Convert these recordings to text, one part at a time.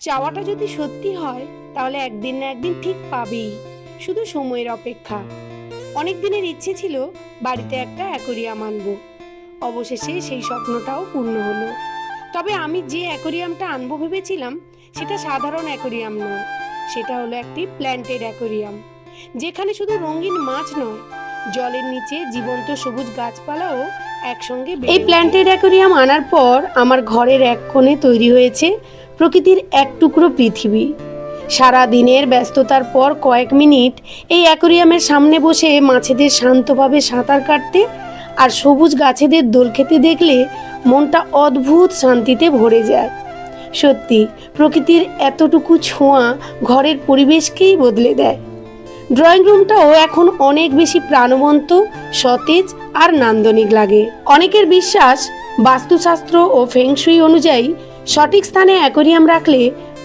চাওয়াটা যদি সত্যি হয় তাহলে একদিন না একদিন ঠিক পাবেই, শুধু সময়ের অপেক্ষা। অনেক দিনের ইচ্ছে ছিল বাড়িতে একটা অ্যাকোরিয়াম আনবো। অবশেষে সেই স্বপ্নটাও পূর্ণ হলো। তবে আমি যে অ্যাকোরিয়ামটা আনবো ভেবেছিলাম সেটা সাধারণ অ্যাকোরিয়াম নয়, সেটা হলো একটি প্ল্যান্টেড অ্যাকোরিয়াম, যেখানে শুধু রঙিন মাছ নয়, জলের নিচে জীবন্ত সবুজ গাছপালাও একসঙ্গে। এই প্ল্যান্টেড অ্যাকোরিয়াম আনার পর আমার ঘরের এক কোণে তৈরি হয়েছে প্রকৃতির এক টুকরো পৃথিবী। সারা দিনের ব্যস্ততার পর কয়েক মিনিট এই অ্যাকোরিয়ামের সামনে বসে মাছেদের শান্তভাবে সাঁতার কাটতে আর সবুজ গাছেদের দোল খেতে দেখলে মনটা অদ্ভুত শান্তিতে ভরে যায়। সত্যি, প্রকৃতির এতটুকু ছোঁয়া ঘরের পরিবেশকেই বদলে দেয়। ড্রয়িং রুমটাও এখন অনেক বেশি প্রাণবন্ত, সতেজ আর নান্দনিক লাগে। অনেকের বিশ্বাস, বাস্তুশাস্ত্র ও ফেংশুই অনুযায়ী সঠিক স্থানে অ্যাকোরিয়াম রাখলে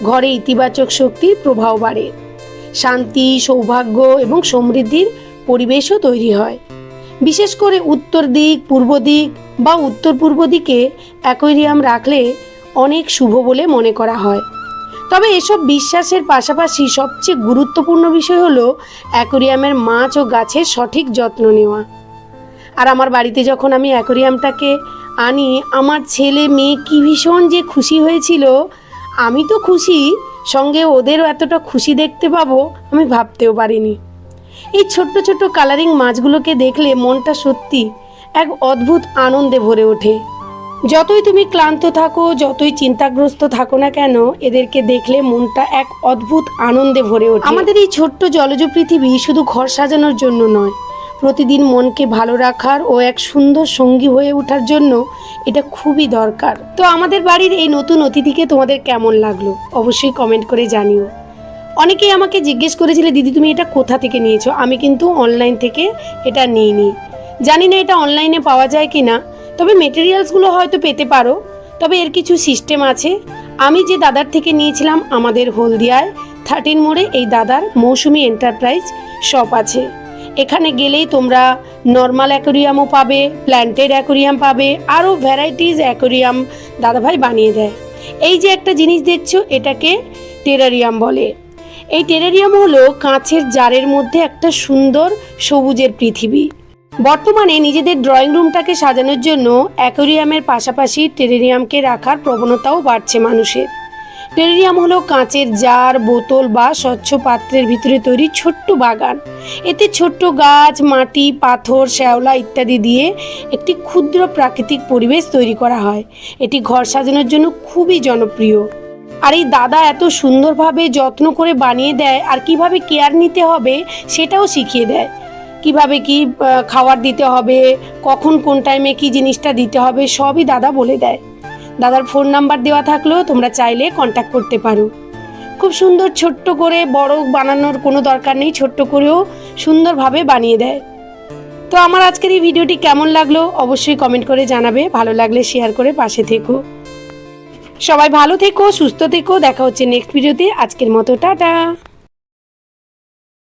ঘরে ইতিবাচক শক্তির প্রভাব বাড়ে, শান্তি, সৌভাগ্য এবং সমৃদ্ধির পরিবেশও তৈরি হয়। বিশেষ করে উত্তর দিক, পূর্ব দিক বা উত্তর পূর্ব দিকে অ্যাকোরিয়াম রাখলে অনেক শুভ বলে মনে করা হয়। তবে এসব বিশ্বাসের পাশাপাশি সবচেয়ে গুরুত্বপূর্ণ বিষয় হলো অ্যাকোরিয়ামের মাছ ও গাছের সঠিক যত্ন নেওয়া। আর আমার বাড়িতে যখন আমি অ্যাকোরিয়ামটাকে আনি, আমার ছেলে মেয়ে কি ভীষণ যে খুশি হয়েছিল। আমি তো খুশি, সঙ্গে ওদেরও এতটা খুশি দেখতে পাবো আমি ভাবতেও পারিনি। এই ছোট্ট ছোট্ট কালারিং মাছগুলোকে দেখলে মনটা সত্যি এক অদ্ভুত আনন্দে ভরে ওঠে। যতই তুমি ক্লান্ত থাকো, যতই চিন্তাগ্রস্ত থাকো না কেন, এদেরকে দেখলে মনটা এক অদ্ভুত আনন্দে ভরে ওঠে। আমাদের এই ছোট্ট জলজ পৃথিবী শুধু ঘর সাজানোর জন্য নয়, প্রতিদিন মনকে ভালো রাখার ও এক সুন্দর সঙ্গী হয়ে ওঠার জন্য এটা খুবই দরকার। তো আমাদের বাড়ির এই নতুন অতিথিকে তোমাদের কেমন লাগলো অবশ্যই কমেন্ট করে জানিও। অনেকেই আমাকে জিজ্ঞেস করেছিলে, দিদি তুমি এটা কোথা থেকে নিয়েছো? আমি কিন্তু অনলাইন থেকে এটা নিইনি। জানি না এটা অনলাইনে পাওয়া যায় কি না, তবে মেটেরিয়ালসগুলো হয়তো পেতে পারো। তবে এর কিছু সিস্টেম আছে। আমি যে দাদার থেকে নিয়েছিলাম, আমাদের হলদিয়ায় 13 মোড়ে এই দাদার মৌসুমি এন্টারপ্রাইজ শপ আছে। এখানে গেলেই তোমরা নর্মাল অ্যাকোরিয়ামও পাবে, প্ল্যান্টেড অ্যাকোরিয়াম পাবে, আরও ভ্যারাইটিস অ্যাকোরিয়াম দাদাভাই বানিয়ে দেয়। এই যে একটা জিনিস দেখছো, এটাকে টেরারিয়াম বলে। এই টেরারিয়াম হলো কাঁচের জারের মধ্যে একটা সুন্দর সবুজের পৃথিবী। বর্তমানে নিজেদের ড্রয়িং রুমটাকে সাজানোর জন্য অ্যাকোরিয়ামের পাশাপাশি টেরারিয়ামকে রাখার প্রবণতাও বাড়ছে মানুষের। টেরারিয়াম হলো কাঁচের জার, বোতল বা স্বচ্ছ পাত্রের ভিতরে তৈরি ছোট্ট বাগান। এতে ছোট্ট গাছ, মাটি, পাথর, শ্যাওলা ইত্যাদি দিয়ে একটি ক্ষুদ্র প্রাকৃতিক পরিবেশ তৈরি করা হয়। এটি ঘর সাজানোর জন্য খুবই জনপ্রিয়। আর এই দাদা এত সুন্দরভাবে যত্ন করে বানিয়ে দেয়, আর কিভাবে কেয়ার নিতে হবে সেটাও শিখিয়ে দেয়। কিভাবে কি খাবার দিতে হবে, কখন কোন টাইমে কি জিনিসটা দিতে হবে, সবই দাদা বলে দেয়। দাদার ফোন নাম্বার দেওয়া থাকলেও তোমরা চাইলে কন্ট্যাক্ট করতে পারো। খুব সুন্দর, ছোট্ট করে, বড় বানানোর কোনো দরকার নেই, ছোট্ট করেও সুন্দরভাবে বানিয়ে দেয়। তো আমার আজকের এই ভিডিওটি কেমন লাগলো অবশ্যই কমেন্ট করে জানাবে। ভালো লাগলে শেয়ার করে পাশে থেকো। সবাই ভালো থেকো, সুস্থ থেকো। দেখা হচ্ছে নেক্সট ভিডিওতে। আজকের মতো টাটা।